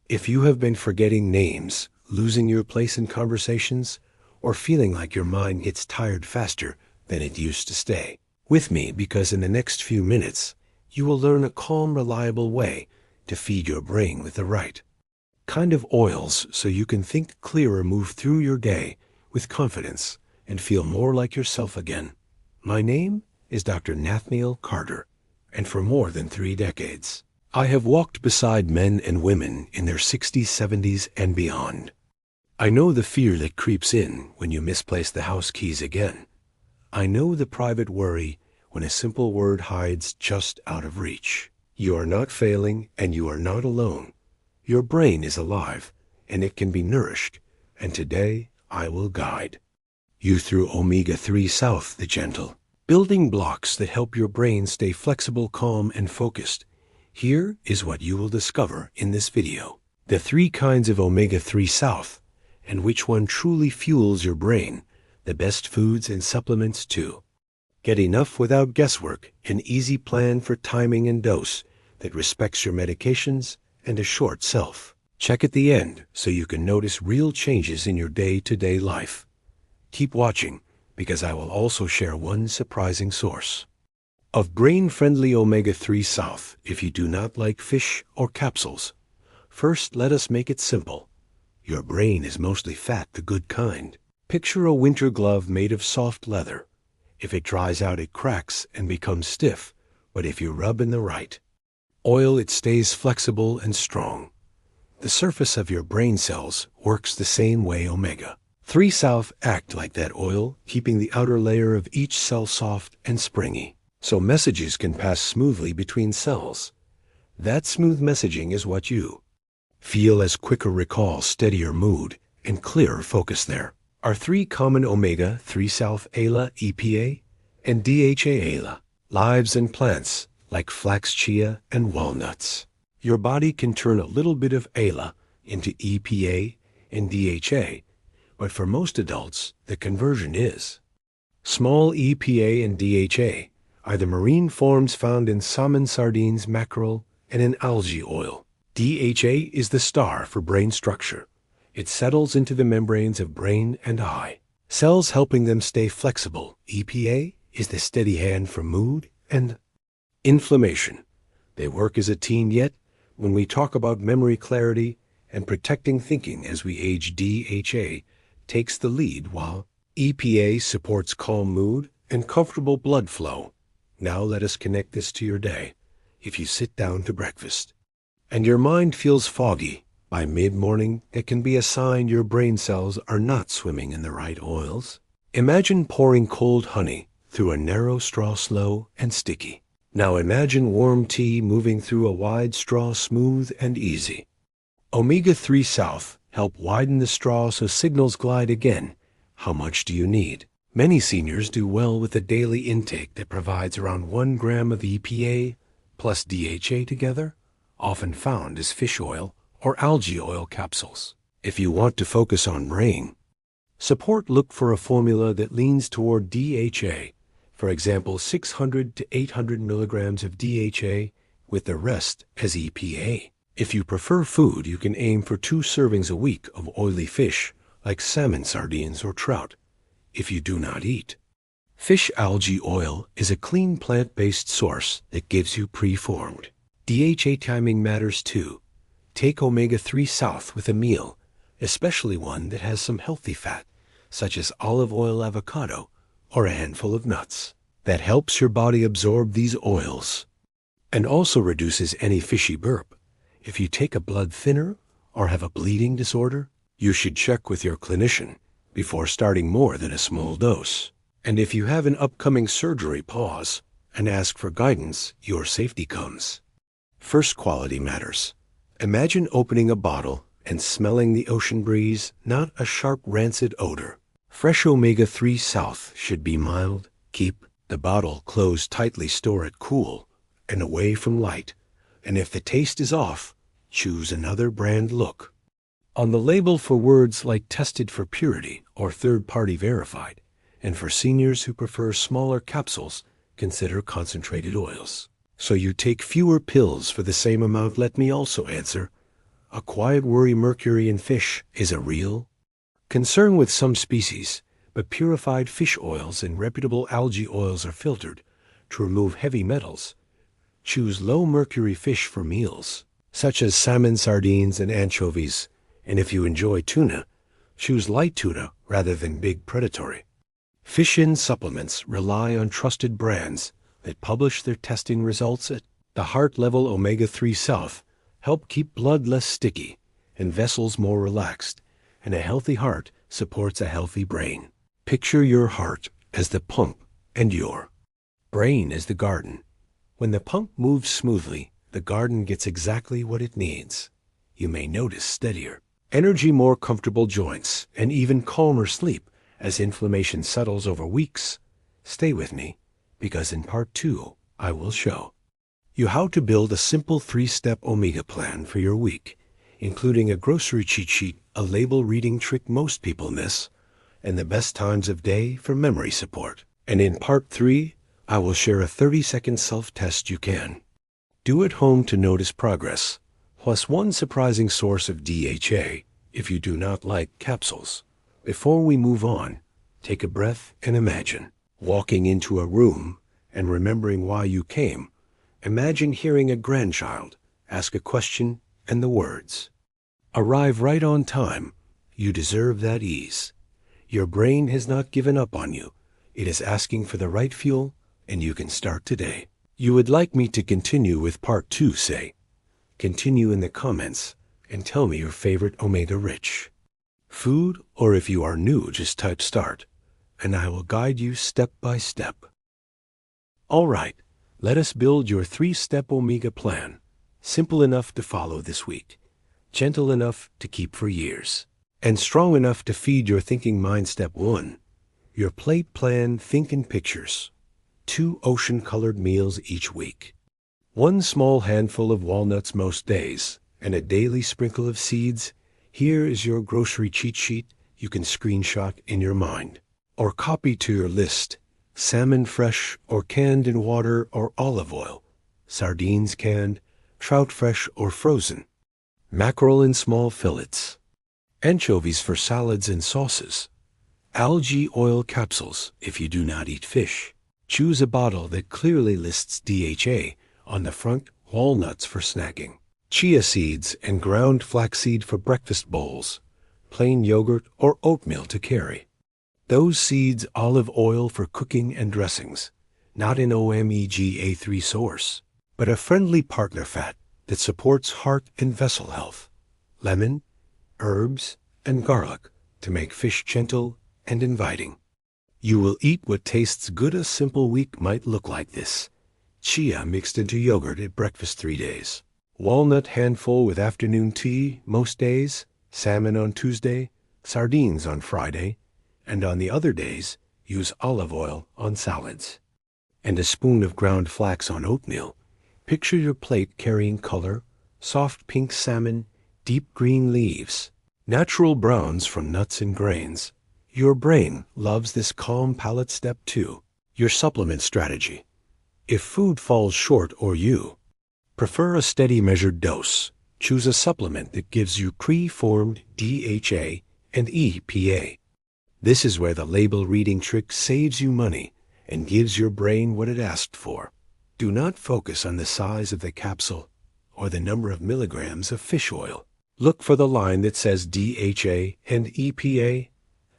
If you have been forgetting names, losing your place in conversations, or feeling like your mind gets tired faster than it used to stay, with me, because in the next few minutes, you will learn a calm, reliable way to feed your brain with the right kind of oils so you can think clearer, move through your day with confidence, and feel more like yourself again. My name is Dr. Nathnial Carter, and for more than 3 decades, I have walked beside men and women in their 60s, 70s, and beyond. I know the fear that creeps in when you misplace the house keys again. I know the private worry when a simple word hides just out of reach. You are not failing, and you are not alone. Your brain is alive, and it can be nourished, and today I will guide you through Omega-3 South, the gentle building blocks that help your brain stay flexible, calm, and focused. Here is what you will discover in this video: the 3 kinds of Omega-3 South, and which one truly fuels your brain, the best foods and supplements too. Get enough without guesswork, an easy plan for timing and dose that respects your medications and a short self check at the end so you can notice real changes in your day-to-day life. Keep watching, because I will also share one surprising source of brain-friendly Omega-3 South if you do not like fish or capsules. First, let us make it simple. Your brain is mostly fat, the good kind. Picture a winter glove made of soft leather. If it dries out, it cracks and becomes stiff, but if you rub in the right oil, it stays flexible and strong. The surface of your brain cells works the same way. Omega-3 South act like that oil, keeping the outer layer of each cell soft and springy, so messages can pass smoothly between cells. That smooth messaging is what you feel as quicker recall, steadier mood, and clearer focus. There are 3 common Omega-3 South: ALA, EPA, and DHA. ALA lives in plants like flax, chia, and walnuts. Your body can turn a little bit of ALA into EPA and DHA, but for most adults, the conversion is small. EPA and DHA are the marine forms found in salmon, sardines, mackerel, and in algae oil. DHA is the star for brain structure. It settles into the membranes of brain and eye cells, helping them stay flexible. EPA is the steady hand for mood and inflammation. They work as a team, yet when we talk about memory, clarity, and protecting thinking as we age, DHA takes the lead, while EPA supports calm mood and comfortable blood flow. Now let us connect this to your day. If you sit down to breakfast and your mind feels foggy by mid-morning, it can be a sign your brain cells are not swimming in the right oils. Imagine pouring cold honey through a narrow straw, slow and sticky. Now imagine warm tea moving through a wide straw, smooth and easy. Omega-3 South help widen the straw so signals glide again. How much do you need? Many seniors do well with a daily intake that provides around 1 gram of EPA plus DHA together, often found as fish oil or algae oil capsules. If you want to focus on brain support, look for a formula that leans toward DHA. For example, 600 to 800 milligrams of DHA with the rest as EPA. If you prefer food, you can aim for 2 servings a week of oily fish like salmon, sardines, or trout. If you do not eat fish, algae oil is a clean plant-based source that gives you preformed DHA. Timing matters too. Take Omega-3 South with a meal, especially one that has some healthy fat, such as olive oil, avocado, or a handful of nuts. That helps your body absorb these oils and also reduces any fishy burp. If you take a blood thinner or have a bleeding disorder, you should check with your clinician before starting more than a small dose. And if you have an upcoming surgery, pause and ask for guidance. Your safety comes first. Quality matters. Imagine opening a bottle and smelling the ocean breeze, not a sharp, rancid odor. Fresh Omega-3 South should be mild. Keep the bottle closed tightly, store it cool and away from light. And if the taste is off, choose another brand. Look on the label for words like tested for purity or third-party verified. And for seniors who prefer smaller capsules, consider concentrated oils, so you take fewer pills for the same amount. Let me also answer a quiet worry mercury in fish is a real concern with some species, but purified fish oils and reputable algae oils are filtered to remove heavy metals. Choose low-mercury fish for meals, such as salmon, sardines, and anchovies, and if you enjoy tuna, choose light tuna rather than big predatory. Fish-in supplements rely on trusted brands that publish their testing results at the heart level. Omega-3 South help keep blood less sticky and vessels more relaxed, and a healthy heart supports a healthy brain. Picture your heart as the pump and your brain as the garden. When the pump moves smoothly, the garden gets exactly what it needs. You may notice steadier energy, more comfortable joints, and even calmer sleep as inflammation settles over weeks. Stay with me, because in part 2, I will show you how to build a simple 3-step Omega plan for your week, including a grocery cheat sheet, a label reading trick most people miss, and the best times of day for memory support. And in part 3, I will share a 30-second self-test you can do at home to notice progress, plus one surprising source of DHA if you do not like capsules. Before we move on, take a breath and imagine walking into a room and remembering why you came. Imagine hearing a grandchild ask a question and the words arrive right on time. You deserve that ease. Your brain has not given up on you. It is asking for the right fuel, and you can start today. You would like me to continue with part 2, say. Continue in the comments and tell me your favorite omega-rich food, or if you are new, just type start, and I will guide you step by step. All right, let us build your 3-step Omega plan. Simple enough to follow this week, gentle enough to keep for years, and strong enough to feed your thinking mind. Step 1. Your plate plan. Think in pictures. 2 ocean-colored meals each week. 1 small handful of walnuts most days, and a daily sprinkle of seeds. Here is your grocery cheat sheet you can screenshot in your mind, or copy to your list. Salmon fresh or canned in water or olive oil. Sardines canned, trout fresh or frozen. Mackerel in small fillets. Anchovies for salads and sauces. Algae oil capsules if you do not eat fish. Choose a bottle that clearly lists DHA on the front. Walnuts for snacking. Chia seeds and ground flaxseed for breakfast bowls. Plain yogurt or oatmeal to carry. Those seeds. Olive oil for cooking and dressings. Not an omega-3 source, but a friendly partner fat that supports heart and vessel health. Lemon, herbs, and garlic to make fish gentle and inviting. You will eat what tastes good. A simple week might look like this. Chia mixed into yogurt at breakfast 3 days. Walnut handful with afternoon tea most days. Salmon on Tuesday, sardines on Friday, and on the other days, use olive oil on salads. And a spoon of ground flax on oatmeal. Picture your plate carrying color, soft pink salmon, deep green leaves, natural browns from nuts and grains. Your brain loves this calm palate. Step 2. Your supplement strategy. If food falls short or you prefer a steady measured dose, choose a supplement that gives you pre-formed DHA and EPA. This is where the label reading trick saves you money and gives your brain what it asked for. Do not focus on the size of the capsule or the number of milligrams of fish oil. Look for the line that says DHA and EPA.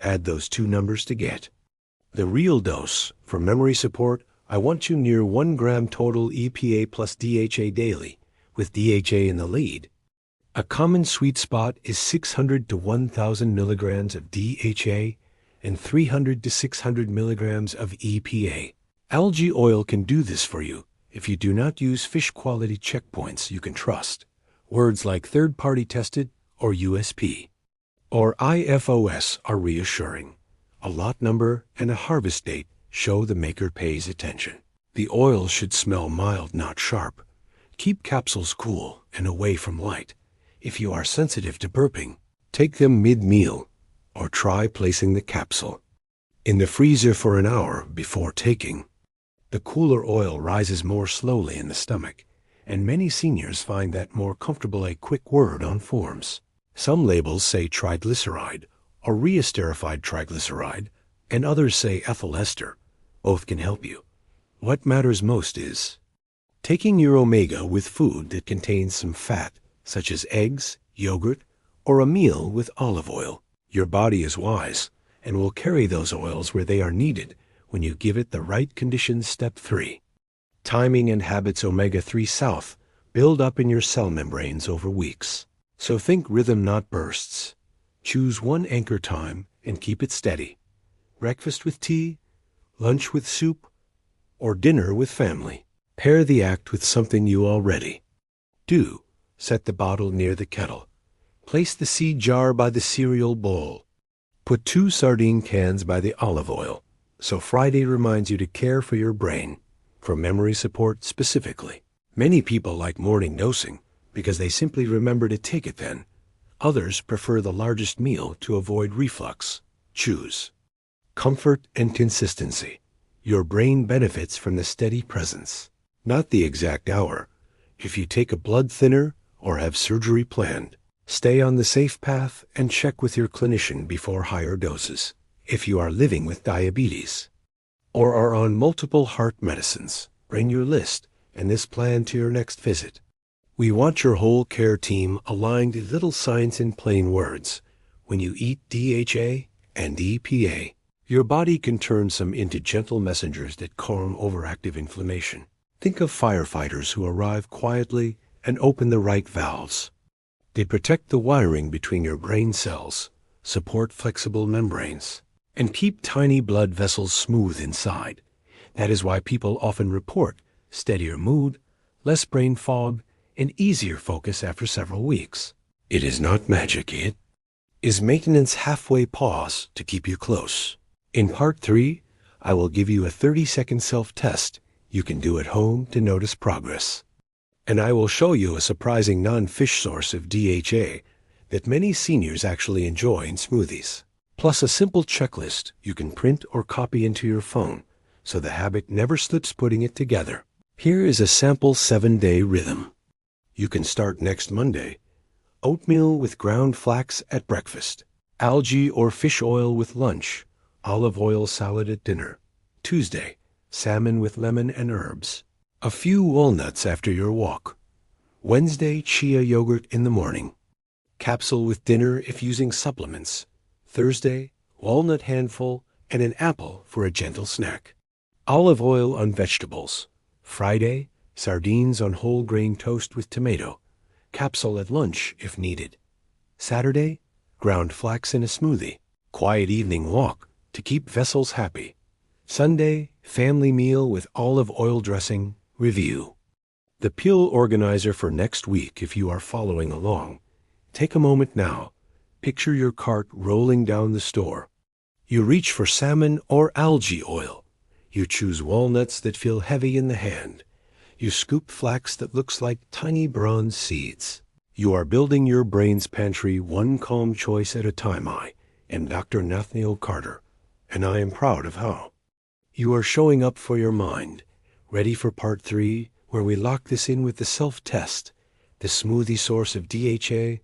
Add those 2 numbers to get the real dose. For memory support, I want you near 1 gram total EPA plus DHA daily, with DHA in the lead. A common sweet spot is 600 to 1,000 milligrams of DHA and 300 to 600 milligrams of EPA. Algae oil can do this for you if you do not use fish quality checkpoints you can trust. Words like third-party tested or USP or IFOS are reassuring. A lot number and a harvest date show the maker pays attention. The oil should smell mild, not sharp. Keep capsules cool and away from light. If you are sensitive to burping, take them mid-meal or try placing the capsule in the freezer for an hour before taking. The cooler oil rises more slowly in the stomach and many seniors find that more comfortable a quick word on forms. Some labels say triglyceride or reesterified triglyceride, and others say ethyl ester. Both can help you. What matters most is taking your omega with food that contains some fat, such as eggs, yogurt, or a meal with olive oil. Your body is wise and will carry those oils where they are needed when you give it the right conditions. Step 3. Timing and habits. Omega-3 South build up in your cell membranes over weeks. So think rhythm, not bursts. Choose one anchor time and keep it steady. Breakfast with tea, lunch with soup, or dinner with family. Pair the act with something you already do. Set the bottle near the kettle. Place the seed jar by the cereal bowl. Put 2 sardine cans by the olive oil. So Friday reminds you to care for your brain, for memory support specifically. Many people like morning dosing because they simply remember to take it then. Others prefer the largest meal to avoid reflux. Choose comfort and consistency. Your brain benefits from the steady presence, not the exact hour. If you take a blood thinner or have surgery planned, stay on the safe path and check with your clinician before higher doses. If you are living with diabetes or are on multiple heart medicines, bring your list and this plan to your next visit. We want your whole care team aligned to little science in plain words. When you eat DHA and EPA, your body can turn some into gentle messengers that calm overactive inflammation. Think of firefighters who arrive quietly and open the right valves. They protect the wiring between your brain cells, support flexible membranes, and keep tiny blood vessels smooth inside. That is why people often report steadier mood, less brain fog, and easier focus after several weeks. It is not magic, it is maintenance halfway pause to keep you close. In part 3, I will give you a 30-second self-test you can do at home to notice progress. And I will show you a surprising non-fish source of DHA that many seniors actually enjoy in smoothies. Plus a simple checklist you can print or copy into your phone so the habit never slips putting it together. Here is a sample 7-day rhythm. You can start next Monday. Oatmeal with ground flax at breakfast. Algae or fish oil with lunch. Olive oil salad at dinner. Tuesday, salmon with lemon and herbs. A few walnuts after your walk. Wednesday, chia yogurt in the morning. Capsule with dinner if using supplements. Thursday, walnut handful and an apple for a gentle snack. Olive oil on vegetables. Friday, sardines on whole grain toast with tomato. Capsule at lunch if needed. Saturday, ground flax in a smoothie. Quiet evening walk to keep vessels happy. Sunday, family meal with olive oil dressing. Review. The pill organizer for next week if you are following along. Take a moment now. Picture your cart rolling down the store. You reach for salmon or algae oil. You choose walnuts that feel heavy in the hand. You scoop flax that looks like tiny bronze seeds. You are building your brain's pantry one calm choice at a time. I am Dr. Nathnial Carter, and I am proud of how you are showing up for your mind. Ready for part 3, where we lock this in with the self-test, the smoothie source of DHA,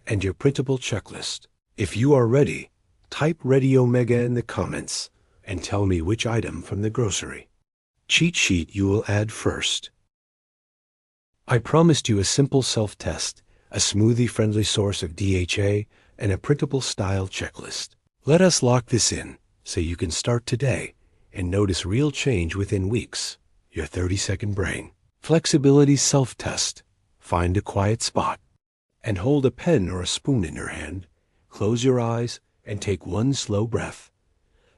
and your printable checklist. If you are ready, type Ready Omega in the comments and tell me which item from the grocery cheat sheet you will add first. I promised you a simple self-test, a smoothie-friendly source of DHA, and a printable style checklist. Let us lock this in so you can start today and notice real change within weeks. Your 30-second brain. Flexibility self-test. Find a quiet spot and hold a pen or a spoon in your hand. Close your eyes and take one slow breath.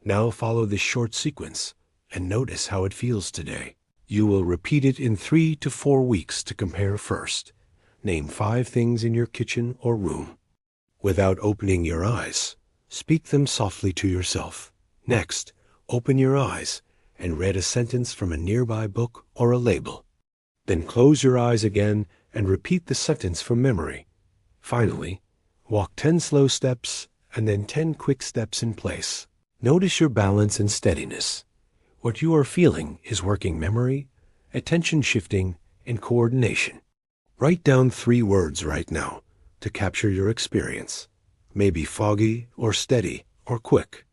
Now follow this short sequence and notice how it feels today. You will repeat it in 3 to 4 weeks to compare first. Name 5 things in your kitchen or room. Without opening your eyes, speak them softly to yourself. Next, open your eyes and read a sentence from a nearby book or a label. Then close your eyes again and repeat the sentence from memory. Finally, walk 10 slow steps and then 10 quick steps in place. Notice your balance and steadiness. What you are feeling is working memory, attention shifting, and coordination. Write down 3 words right now to capture your experience. Maybe foggy, or steady, or quick.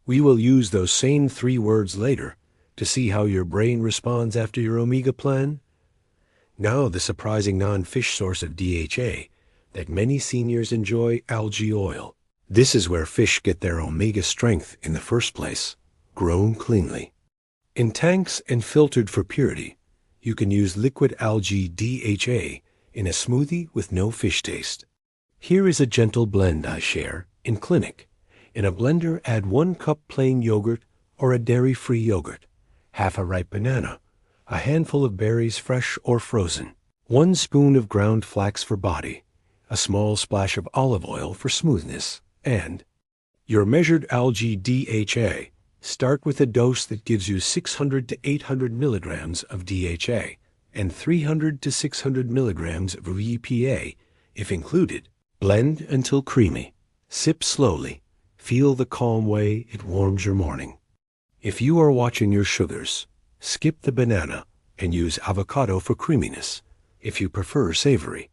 We will use those same 3 words later to see how your brain responds after your omega plan. Now the surprising non-fish source of DHA that many seniors enjoy, algae oil. This is where fish get their omega strength in the first place, grown cleanly. In tanks and filtered for purity, you can use liquid algae DHA in a smoothie with no fish taste. Here is a gentle blend I share in clinic. In a blender, add 1 cup plain yogurt or a dairy-free yogurt, half a ripe banana, a handful of berries fresh or frozen, 1 spoon of ground flax for body, a small splash of olive oil for smoothness, and your measured algae DHA. Start with a dose that gives you 600 to 800 milligrams of DHA and 300 to 600 milligrams of EPA, if included. Blend until creamy. Sip slowly. Feel the calm way it warms your morning. If you are watching your sugars, skip the banana and use avocado for creaminess, if you prefer savory.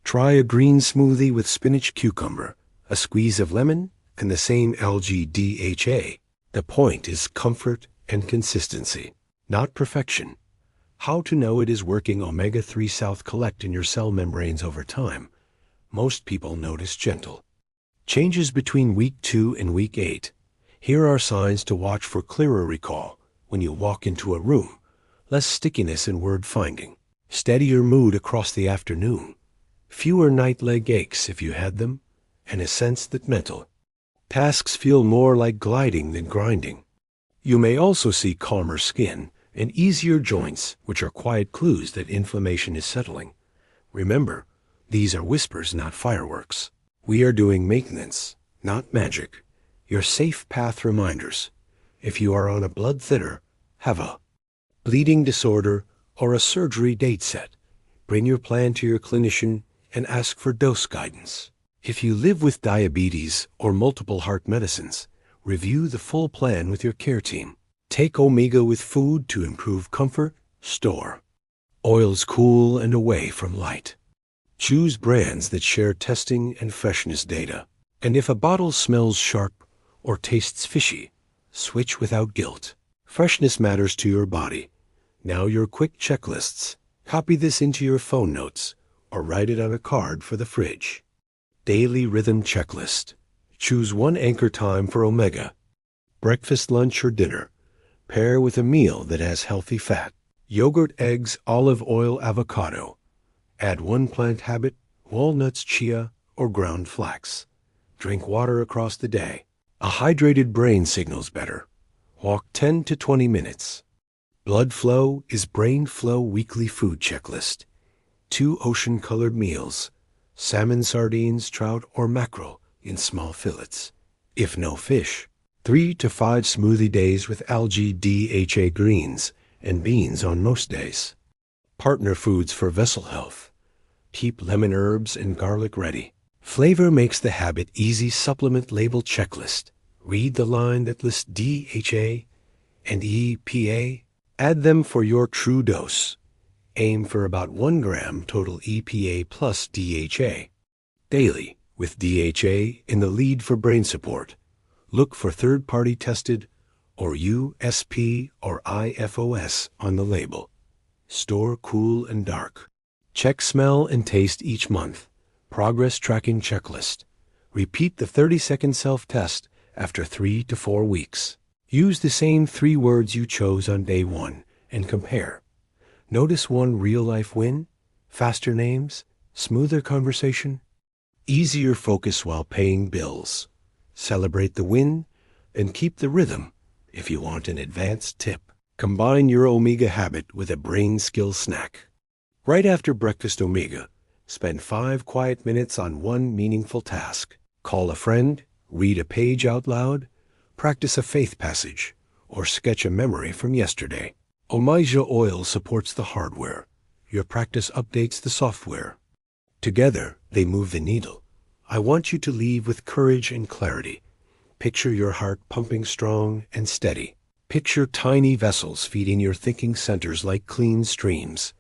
Try a green smoothie with spinach cucumber, a squeeze of lemon, and the same algae DHA. The point is comfort and consistency, not perfection. How to know it is working omega-3 South collect in your cell membranes over time. Most people notice gentle changes between week 2 and week 8. Here are signs to watch for clearer recall when you walk into a room, less stickiness in word finding, steadier mood across the afternoon, fewer night leg aches if you had them, and a sense that mental tasks feel more like gliding than grinding. You may also see calmer skin and easier joints, which are quiet clues that inflammation is settling. Remember, these are whispers, not fireworks. We are doing maintenance, not magic. Your safe path reminders. If you are on a blood thinner, have a bleeding disorder, or a surgery date set, bring your plan to your clinician and ask for dose guidance. If you live with diabetes or multiple heart medicines, review the full plan with your care team. Take omega with food to improve comfort. Store oils cool and away from light. Choose brands that share testing and freshness data. And if a bottle smells sharp or tastes fishy, switch without guilt. Freshness matters to your body. Now your quick checklists. Copy this into your phone notes or write it on a card for the fridge. Daily rhythm checklist. Choose 1 anchor time for omega. Breakfast, lunch, or dinner. Pair with a meal that has healthy fat. Yogurt, eggs, olive oil, avocado. Add 1 plant habit, walnuts, chia, or ground flax. Drink water across the day. A hydrated brain signals better. Walk 10 to 20 minutes. Blood flow is brain flow weekly food checklist. 2 ocean-colored meals. Salmon, sardines, trout, or mackerel in small fillets. If no fish, 3 to 5 smoothie days with algae DHA greens and beans on most days. Partner foods for vessel health. Keep lemon herbs and garlic ready. Flavor makes the habit easy. Supplement label checklist. Read the line that lists DHA and EPA. Add them for your true dose. Aim for about 1 gram total EPA plus DHA. Daily, with DHA in the lead for brain support. Look for third-party tested or USP or IFOS on the label. Store cool and dark. Check smell and taste each month. Progress tracking checklist. Repeat the 30-second self-test after 3 to 4 weeks. Use the same 3 words you chose on day 1 and compare. Notice one real-life win, faster names, smoother conversation, easier focus while paying bills. Celebrate the win and keep the rhythm if you want an advanced tip. Combine your omega habit with a brain skill snack. Right after breakfast omega, spend 5 quiet minutes on 1 meaningful task. Call a friend, read a page out loud, practice a faith passage, or sketch a memory from yesterday. Omega oil supports the hardware. Your practice updates the software. Together, they move the needle. I want you to leave with courage and clarity. Picture your heart pumping strong and steady. Picture tiny vessels feeding your thinking centers like clean streams.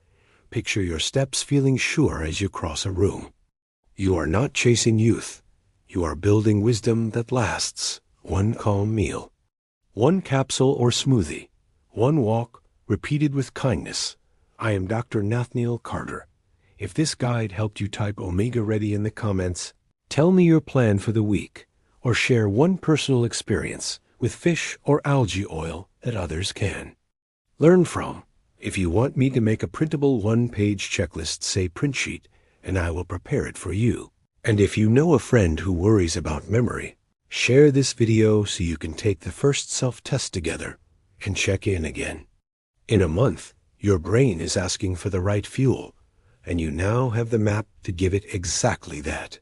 Picture your steps feeling sure as you cross a room. You are not chasing youth. You are building wisdom that lasts. One calm meal, one capsule or smoothie, one walk, repeated with kindness. I am Dr. Nathnial Carter. If this guide helped you, type Omega Ready in the comments. Tell me your plan for the week, or share one personal experience with fish or algae oil that others can learn from. If you want me to make a printable one-page checklist, say print sheet, and I will prepare it for you. And if you know a friend who worries about memory, share this video so you can take the first self-test together and check in again. In a month, your brain is asking for the right fuel, and you now have the map to give it exactly that.